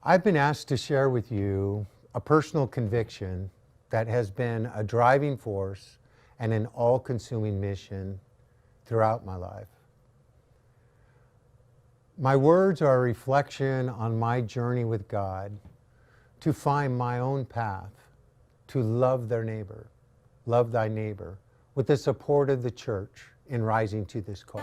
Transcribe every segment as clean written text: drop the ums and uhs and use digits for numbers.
I've been asked to share with you a personal conviction that has been a driving force and an all-consuming mission throughout my life. My words are a reflection on my journey with God to find my own path, to love thy neighbor, with the support of the church in rising to this call.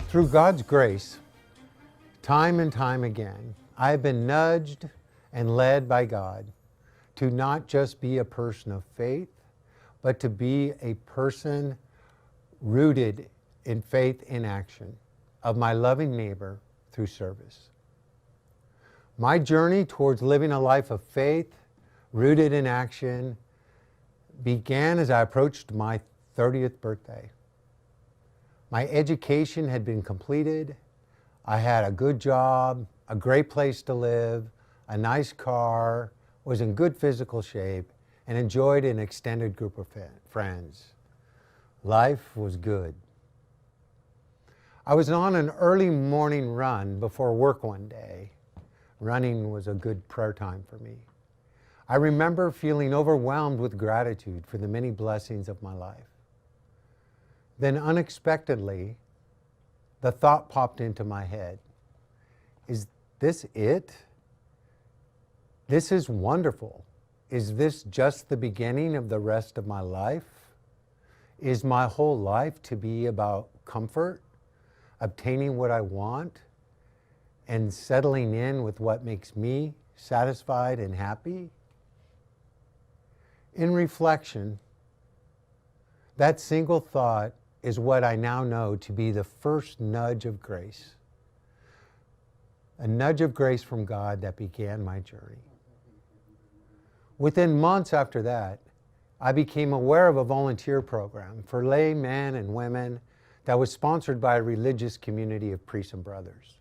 Through God's grace, time and time again, I have been nudged and led by God to not just be a person of faith, but to be a person rooted in faith in action of my loving neighbor through service. My journey towards living a life of faith, rooted in action, began as I approached my 30th birthday. My education had been completed. I had a good job, a great place to live, a nice car, was in good physical shape, and enjoyed an extended group of friends. Life was good. I was on an early morning run before work one day. Running was a good prayer time for me. I remember feeling overwhelmed with gratitude for the many blessings of my life. Then unexpectedly, the thought popped into my head. Is this it? This is wonderful. Is this just the beginning of the rest of my life? Is my whole life to be about comfort, obtaining what I want, and settling in with what makes me satisfied and happy? In reflection, that single thought is what I now know to be the first nudge of grace. A nudge of grace from God that began my journey. Within months after that, I became aware of a volunteer program for lay men and women that was sponsored by a religious community of priests and brothers.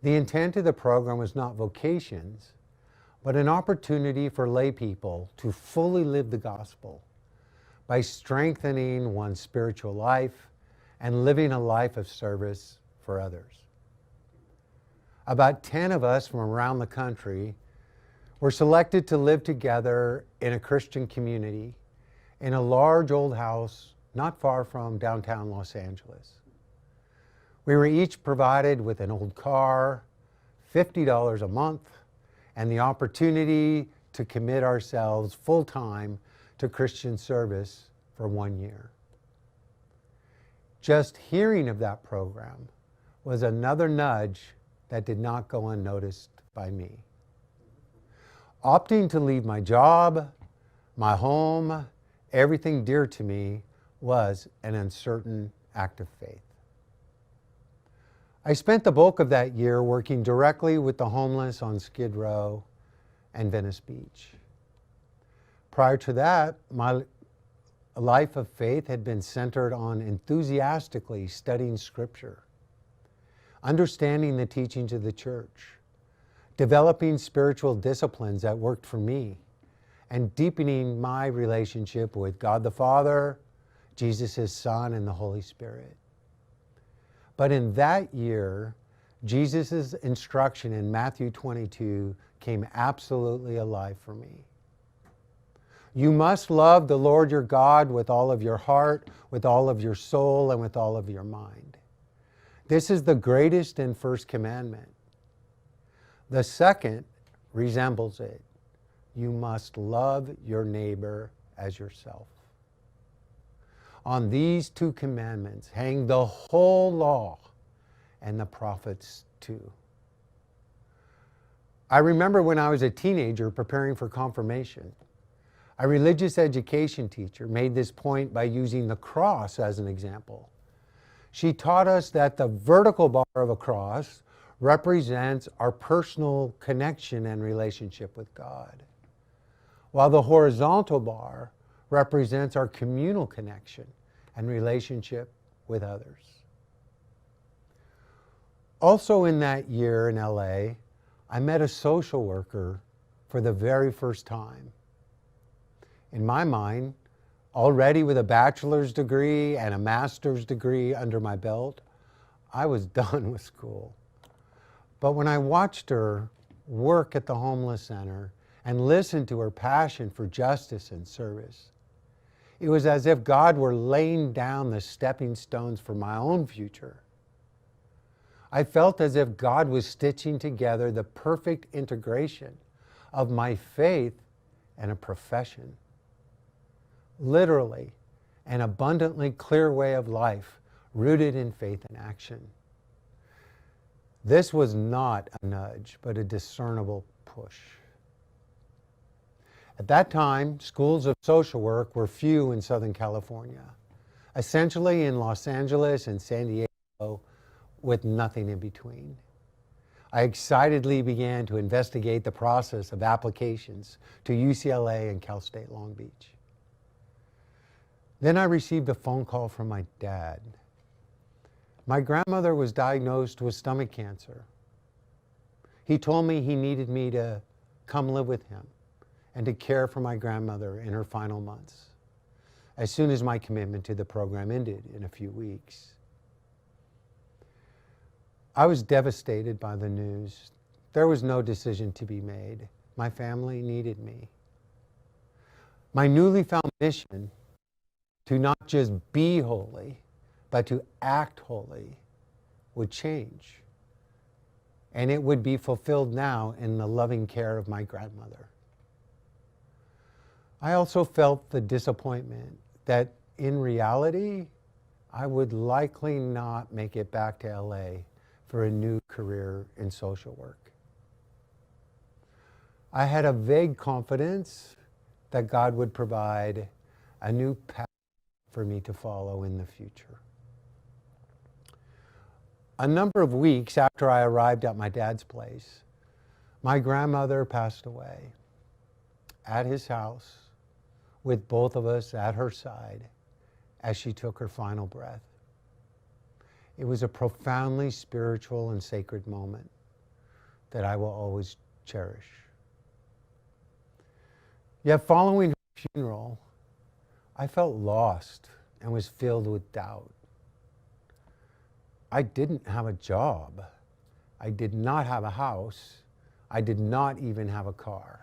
The intent of the program was not vocations, but an opportunity for lay people to fully live the gospel by strengthening one's spiritual life and living a life of service for others. About 10 of us from around the country were selected to live together in a Christian community in a large old house not far from downtown Los Angeles. We were each provided with an old car, $50 a month, and the opportunity to commit ourselves full-time to Christian service for 1 year. Just hearing of that program was another nudge that did not go unnoticed by me. Opting to leave my job, my home, everything dear to me was an uncertain act of faith. I spent the bulk of that year working directly with the homeless on Skid Row and Venice Beach. Prior to that, my life of faith had been centered on enthusiastically studying Scripture, understanding the teachings of the church, developing spiritual disciplines that worked for me, and deepening my relationship with God the Father, Jesus his Son, and the Holy Spirit. But in that year, Jesus' instruction in Matthew 22 came absolutely alive for me. You must love the Lord your God with all of your heart, with all of your soul, and with all of your mind. This is the greatest and first commandment. The second resembles it. You must love your neighbor as yourself. On these two commandments hang the whole law and the prophets too. I remember when I was a teenager preparing for confirmation, a religious education teacher made this point by using the cross as an example. She taught us that the vertical bar of a cross represents our personal connection and relationship with God, while the horizontal bar represents our communal connection and relationship with others. Also in that year in LA, I met a social worker for the very first time. In my mind, already with a bachelor's degree and a master's degree under my belt, I was done with school. But when I watched her work at the homeless center and listened to her passion for justice and service, it was as if God were laying down the stepping stones for my own future. I felt as if God was stitching together the perfect integration of my faith and a profession. Literally, an abundantly clear way of life rooted in faith and action. This was not a nudge, but a discernible push. At that time, schools of social work were few in Southern California, essentially in Los Angeles and San Diego, with nothing in between. I excitedly began to investigate the process of applications to UCLA and Cal State Long Beach. Then I received a phone call from my dad. My grandmother was diagnosed with stomach cancer. He told me he needed me to come live with him and to care for my grandmother in her final months, as soon as my commitment to the program ended in a few weeks. I was devastated by the news. There was no decision to be made. My family needed me. My newly found mission to not just be holy, but to act holy would change. And it would be fulfilled now in the loving care of my grandmother. I also felt the disappointment that in reality, I would likely not make it back to LA for a new career in social work. I had a vague confidence that God would provide a new path for me to follow in the future. A number of weeks after I arrived at my dad's place, my grandmother passed away at his house with both of us at her side as she took her final breath. It was a profoundly spiritual and sacred moment that I will always cherish. Yet following her funeral, I felt lost and was filled with doubt. I didn't have a job. I did not have a house. I did not even have a car.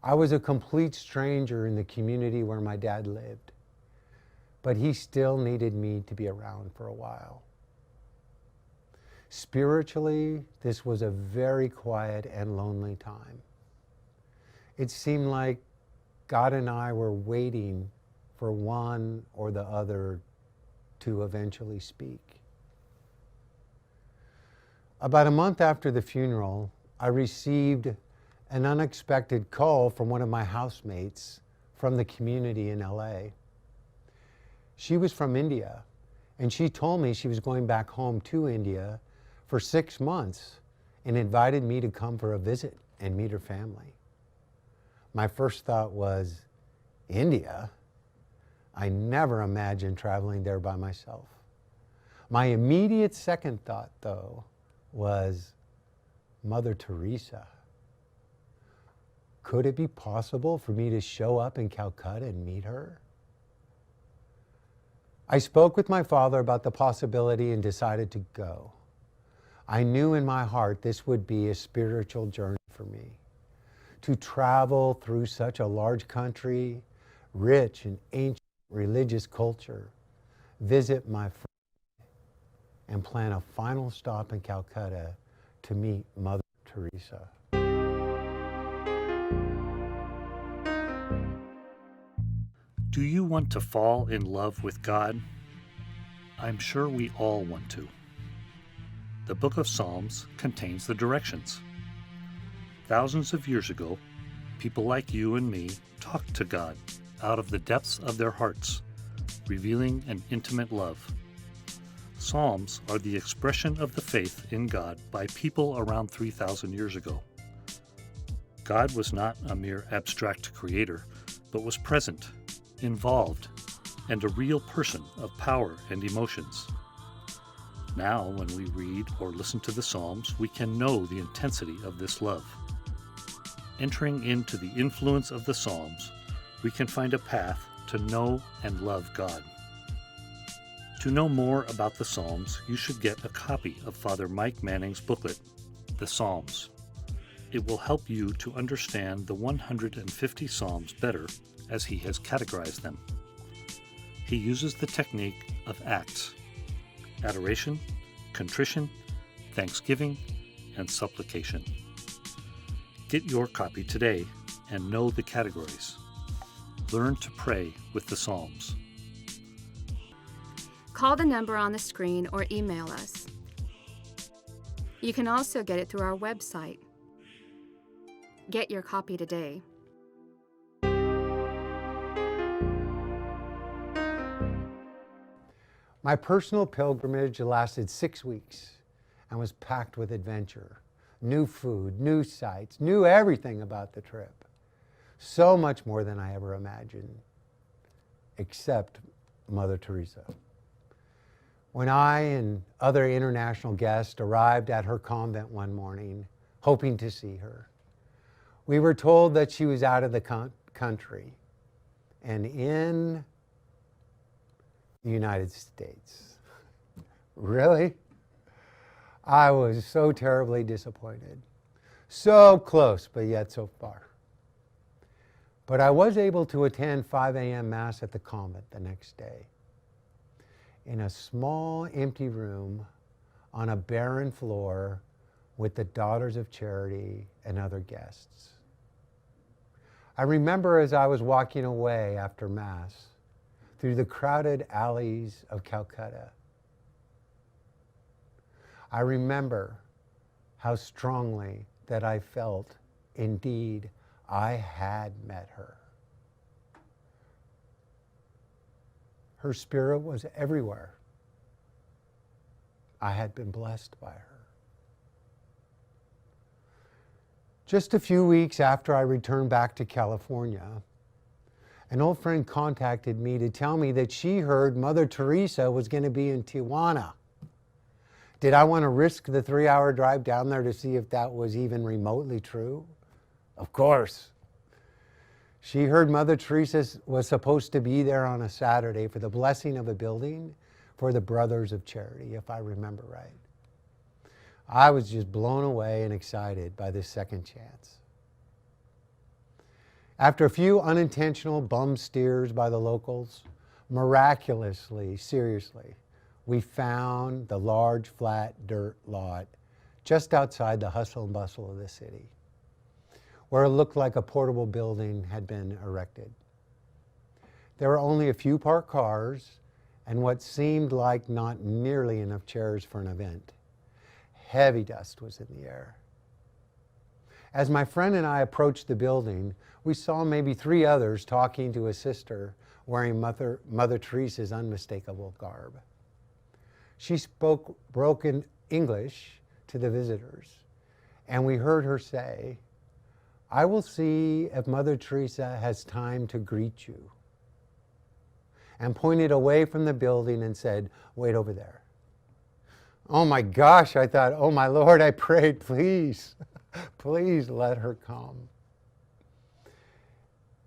I was a complete stranger in the community where my dad lived, but he still needed me to be around for a while. Spiritually, this was a very quiet and lonely time. It seemed like God and I were waiting for one or the other to eventually speak. About a month after the funeral, I received an unexpected call from one of my housemates from the community in LA. She was from India, and she told me she was going back home to India for 6 months and invited me to come for a visit and meet her family. My first thought was, India? I never imagined traveling there by myself. My immediate second thought, though, was Mother Teresa. Could it be possible for me to show up in Calcutta and meet her? I spoke with my father about the possibility and decided to go. I knew in my heart this would be a spiritual journey for me. To travel through such a large country, rich in ancient religious culture, visit my friend, and plan a final stop in Calcutta to meet Mother Teresa. Do you want to fall in love with God? I'm sure we all want to. The book of Psalms contains the directions. Thousands of years ago, people like you and me talked to God out of the depths of their hearts, revealing an intimate love. Psalms are the expression of the faith in God by people around 3,000 years ago. God was not a mere abstract creator, but was present, involved, and a real person of power and emotions. Now, when we read or listen to the Psalms, we can know the intensity of this love. Entering into the influence of the Psalms, we can find a path to know and love God. To know more about the Psalms, you should get a copy of Father Mike Manning's booklet, The Psalms. It will help you to understand the 150 Psalms better as he has categorized them. He uses the technique of acts: adoration, contrition, thanksgiving, and supplication. Get your copy today and know the categories. Learn to pray with the Psalms. Call the number on the screen or email us. You can also get it through our website. Get your copy today. My personal pilgrimage lasted 6 weeks and was packed with adventure, new food, new sights, knew everything about the trip. So much more than I ever imagined, except Mother Teresa. When I and other international guests arrived at her convent one morning, hoping to see her, we were told that she was out of the country and in the United States. Really? I was so terribly disappointed. So close, but yet so far. But I was able to attend 5 a.m. Mass at the convent the next day. In a small empty room on a barren floor with the Daughters of Charity and other guests. I remember as I was walking away after Mass through the crowded alleys of Calcutta, I remember how strongly that I felt, indeed, I had met her. Her spirit was everywhere. I had been blessed by her. Just a few weeks after I returned back to California, an old friend contacted me to tell me that she heard Mother Teresa was going to be in Tijuana. Did I want to risk the 3-hour drive down there to see if that was even remotely true? Of course. She heard Mother Teresa was supposed to be there on a Saturday for the blessing of a building for the Brothers of Charity, if I remember right. I was just blown away and excited by this second chance. After a few unintentional bum steers by the locals, miraculously, seriously, we found the large flat dirt lot just outside the hustle and bustle of the city, where it looked like a portable building had been erected. There were only a few parked cars and what seemed like not nearly enough chairs for an event. Heavy dust was in the air. As my friend and I approached the building, we saw maybe 3 others talking to a sister wearing Mother Teresa's unmistakable garb. She spoke broken English to the visitors, and we heard her say, "I will see if Mother Teresa has time to greet you," and pointed away from the building and said, "Wait over there." Oh my gosh, I thought, oh my Lord, I prayed, please, please let her come.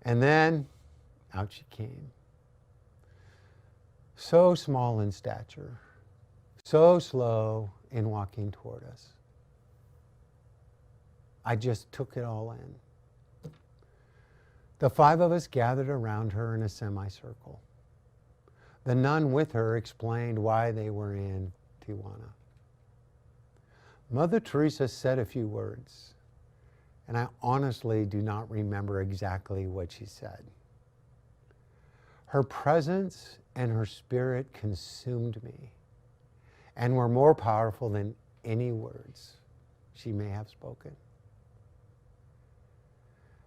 And then out she came. So small in stature, so slow in walking toward us. I just took it all in. The 5 of us gathered around her in a semicircle. The nun with her explained why they were in Tijuana. Mother Teresa said a few words, and I honestly do not remember exactly what she said. Her presence and her spirit consumed me and were more powerful than any words she may have spoken.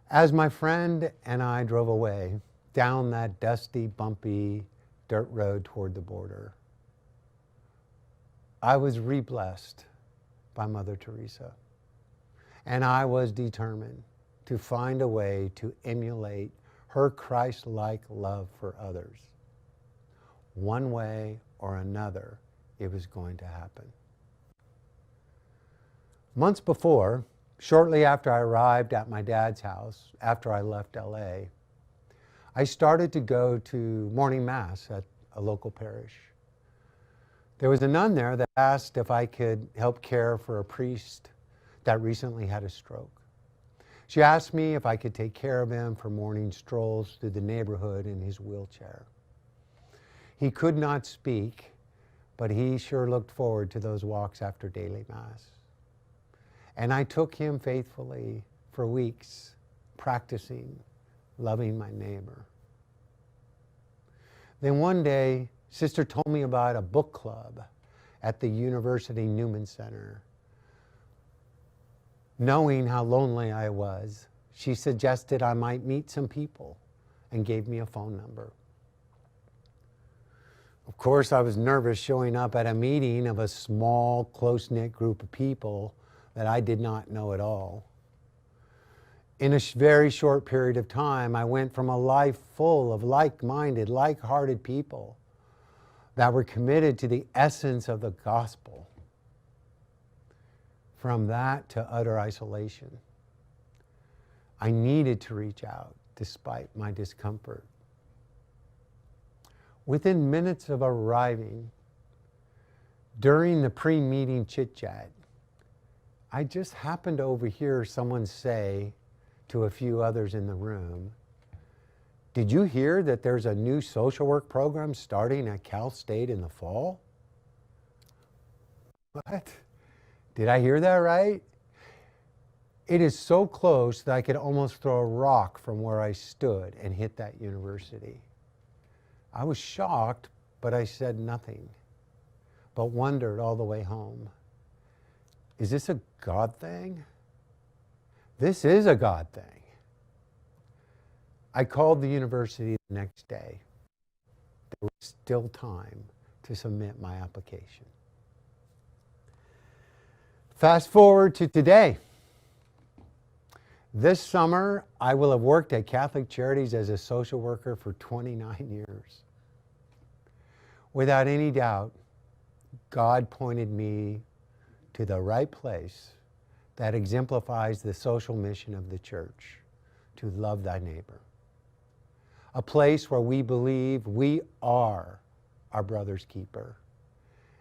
As my friend and I drove away down that dusty, bumpy dirt road toward the border, I was re-blessed by Mother Teresa, and I was determined to find a way to emulate her Christ-like love for others, one way or another, it was going to happen. Months before, shortly after I arrived at my dad's house, after I left LA, I started to go to morning mass at a local parish. There was a nun there that asked if I could help care for a priest that recently had a stroke. She asked me if I could take care of him for morning strolls through the neighborhood in his wheelchair. He could not speak, but he sure looked forward to those walks after daily mass. And I took him faithfully for weeks, practicing loving my neighbor. Then one day, Sister told me about a book club at the University Newman Center. Knowing how lonely I was, she suggested I might meet some people and gave me a phone number. Of course, I was nervous showing up at a meeting of a small, close-knit group of people that I did not know at all. In a very short period of time, I went from a life full of like-minded, like-hearted people that were committed to the essence of the gospel, from that to utter isolation. I needed to reach out despite my discomfort. Within minutes of arriving, during the pre-meeting chit-chat, I just happened to overhear someone say to a few others in the room, "Did you hear that there's a new social work program starting at Cal State in the fall?" What? Did I hear that right? It is so close that I could almost throw a rock from where I stood and hit that university. I was shocked, but I said nothing, but wondered all the way home, is this a God thing? This is a God thing. I called the university the next day. There was still time to submit my application. Fast forward to today. This summer, I will have worked at Catholic Charities as a social worker for 29 years. Without any doubt, God pointed me to the right place that exemplifies the social mission of the church, to love thy neighbor. A place where we believe we are our brother's keeper,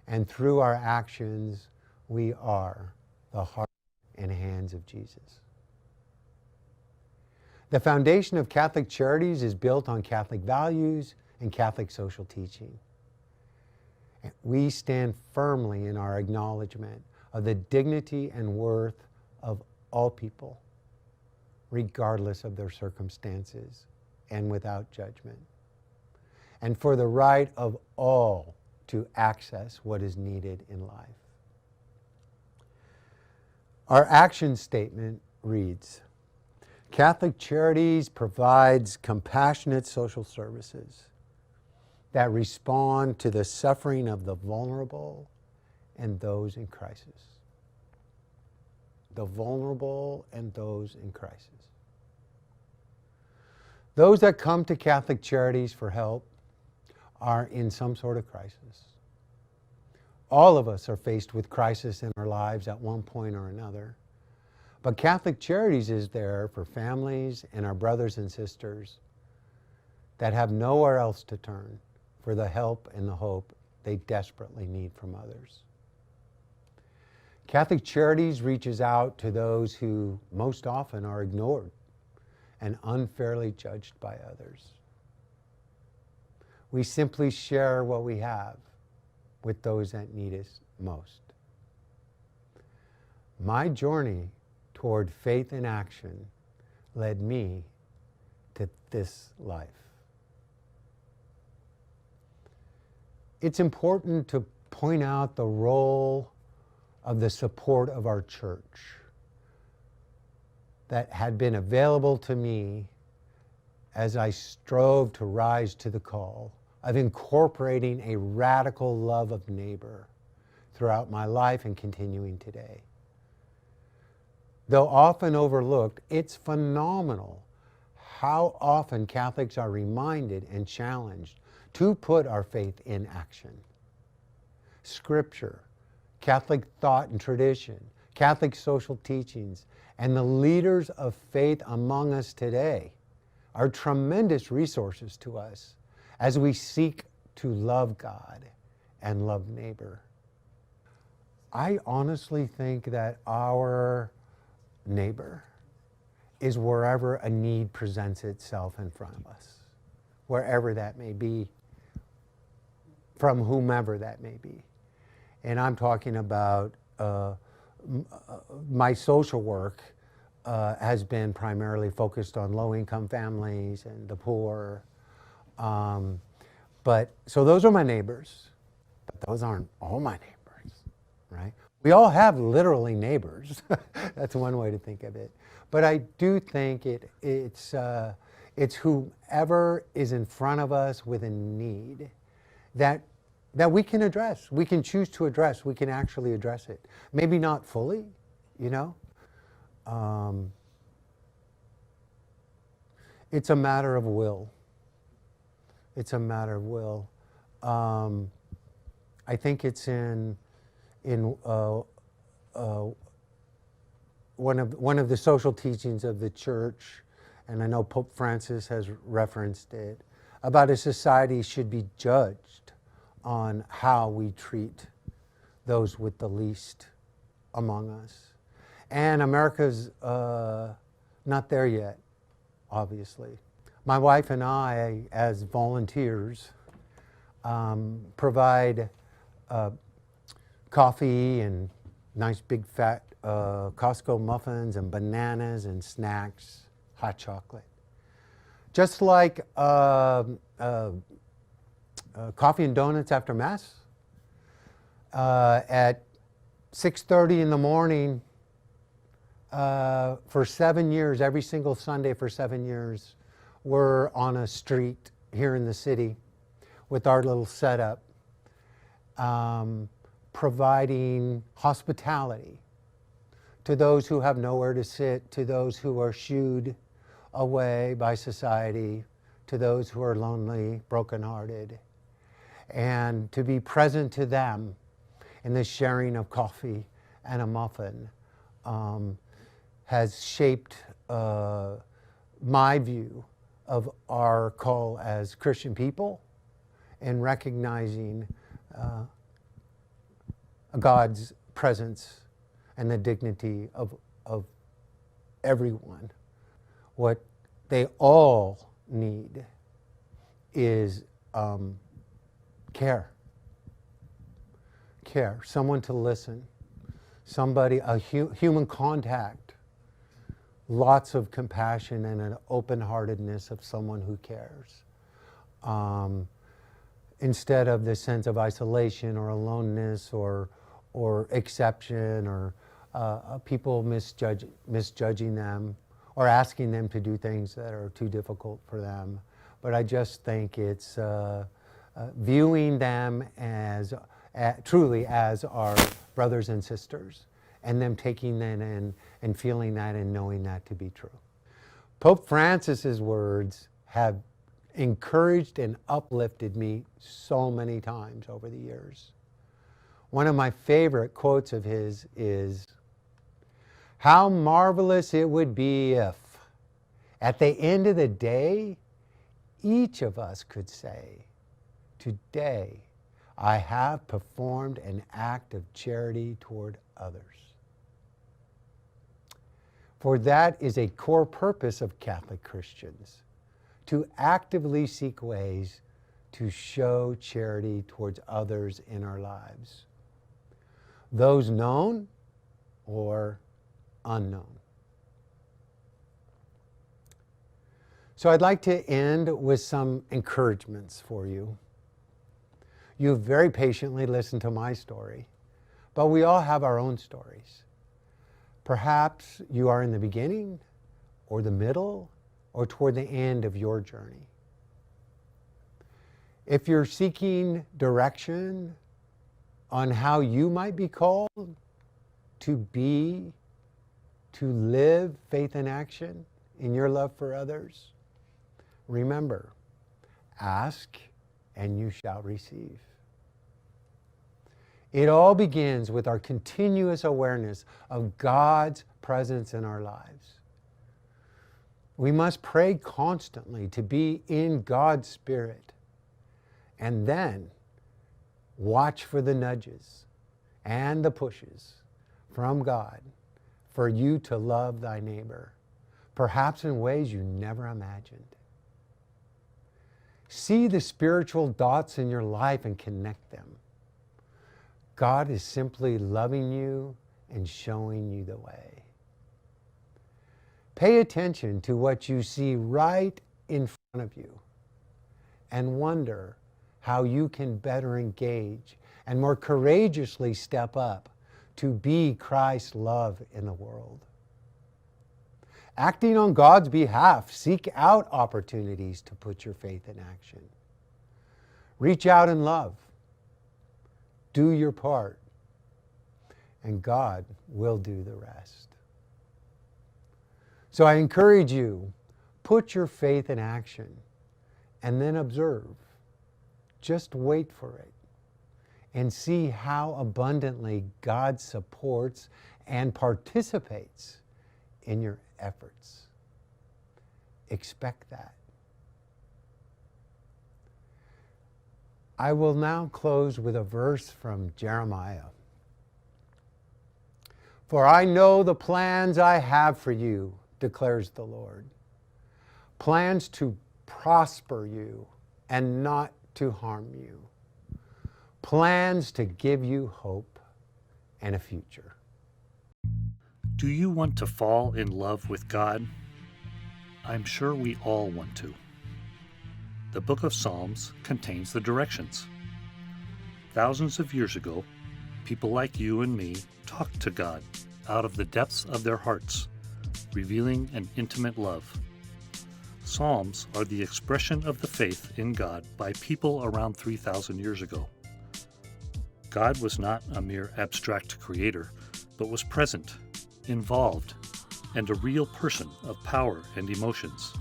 and through our actions, we are the heart and hands of Jesus. The foundation of Catholic Charities is built on Catholic values and Catholic social teaching. We stand firmly in our acknowledgement of the dignity and worth of all people, regardless of their circumstances and without judgment, and for the right of all to access what is needed in life. Our action statement reads, Catholic Charities provides compassionate social services that respond to the suffering of the vulnerable and those in crisis. The vulnerable and those in crisis. Those that come to Catholic Charities for help are in some sort of crisis. All of us are faced with crisis in our lives at one point or another. But Catholic Charities is there for families and our brothers and sisters that have nowhere else to turn for the help and the hope they desperately need from others. Catholic Charities reaches out to those who most often are ignored and unfairly judged by others. We simply share what we have with those that need us most. My journey toward faith in action led me to this life. It's important to point out the role of the support of our church that had been available to me as I strove to rise to the call of incorporating a radical love of neighbor throughout my life and continuing today. Though often overlooked, it's phenomenal how often Catholics are reminded and challenged to put our faith in action. Scripture, Catholic thought and tradition, Catholic social teachings, and the leaders of faith among us today are tremendous resources to us as we seek to love God and love neighbor. I honestly think that our neighbor is wherever a need presents itself in front of us, wherever that may be, from whomever that may be. And I'm talking about my social work has been primarily focused on low-income families and the poor. So those are my neighbors, but those aren't all my neighbors, right? We all have literally neighbors. That's one way to think of it. But I do think it's whoever is in front of us with a need that we can address. We can choose to address. We can actually address it. Maybe not fully, you know. It's a matter of will. It's a matter of will. I think it's in one of the social teachings of the Church, and I know Pope Francis has referenced it, about a society should be judged on how we treat those with the least among us. And America's not there yet, obviously. My wife and I, as volunteers, provide coffee and nice big fat Costco muffins and bananas and snacks, hot chocolate. Just like coffee and donuts after Mass. At 6:30 in the morning, for 7 years, every single Sunday for 7 years, we're on a street here in the city with our little setup, providing hospitality to those who have nowhere to sit, to those who are shooed away by society, to those who are lonely, brokenhearted, and to be present to them in the sharing of coffee and a muffin has shaped my view of our call as Christian people in recognizing God's presence and the dignity of everyone. What they all need is care. Care, someone to listen, somebody, human contact, lots of compassion and an open-heartedness of someone who cares. Instead of the sense of isolation or aloneness or exception or people misjudging them or asking them to do things that are too difficult for them. But I just think it's viewing them as truly as our brothers and sisters, and them taking that in and feeling that and knowing that to be true. Pope Francis's words have encouraged and uplifted me so many times over the years. One of my favorite quotes of his is, "How marvelous it would be if, at the end of the day, each of us could say, 'Today, I have performed an act of charity toward others.'" For that is a core purpose of Catholic Christians, to actively seek ways to show charity towards others in our lives, those known or unknown. So I'd like to end with some encouragements for you. You've very patiently listened to my story, but we all have our own stories. Perhaps you are in the beginning or the middle or toward the end of your journey. If you're seeking direction on how you might be called to live faith in action in your love for others, remember, ask and you shall receive. It all begins with our continuous awareness of God's presence in our lives. We must pray constantly to be in God's Spirit, and then watch for the nudges and the pushes from God for you to love thy neighbor, perhaps in ways you never imagined. See the spiritual dots in your life and connect them. God is simply loving you and showing you the way. Pay attention to what you see right in front of you and wonder how you can better engage and more courageously step up to be Christ's love in the world. Acting on God's behalf, seek out opportunities to put your faith in action. Reach out in love. Do your part, and God will do the rest. So I encourage you, put your faith in action and then observe. Just wait for it and see how abundantly God supports and participates in your efforts. Expect that. I will now close with a verse from Jeremiah. For I know the plans I have for you, declares the Lord. Plans to prosper you and not to harm you. Plans to give you hope and a future. Do you want to fall in love with God? I'm sure we all want to. The book of Psalms contains the directions. Thousands of years ago, people like you and me talked to God out of the depths of their hearts, revealing an intimate love. Psalms are the expression of the faith in God by people around 3,000 years ago. God was not a mere abstract creator, but was present, involved, and a real person of power and emotions.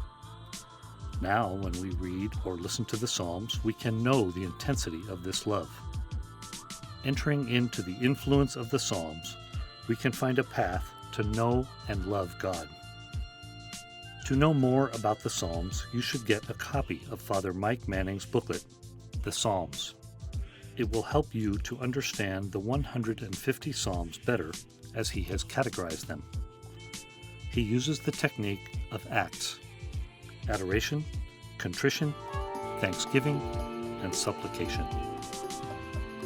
Now, when we read or listen to the Psalms, we can know the intensity of this love. Entering into the influence of the Psalms, we can find a path to know and love God. To know more about the Psalms, you should get a copy of Father Mike Manning's booklet, The Psalms. It will help you to understand the 150 Psalms better as he has categorized them. He uses the technique of acts: adoration, contrition, thanksgiving, and supplication.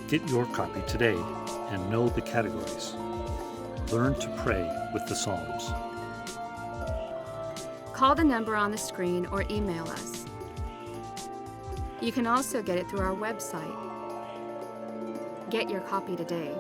Get your copy today and know the categories. Learn to pray with the Psalms. Call the number on the screen or email us. You can also get it through our website. Get your copy today.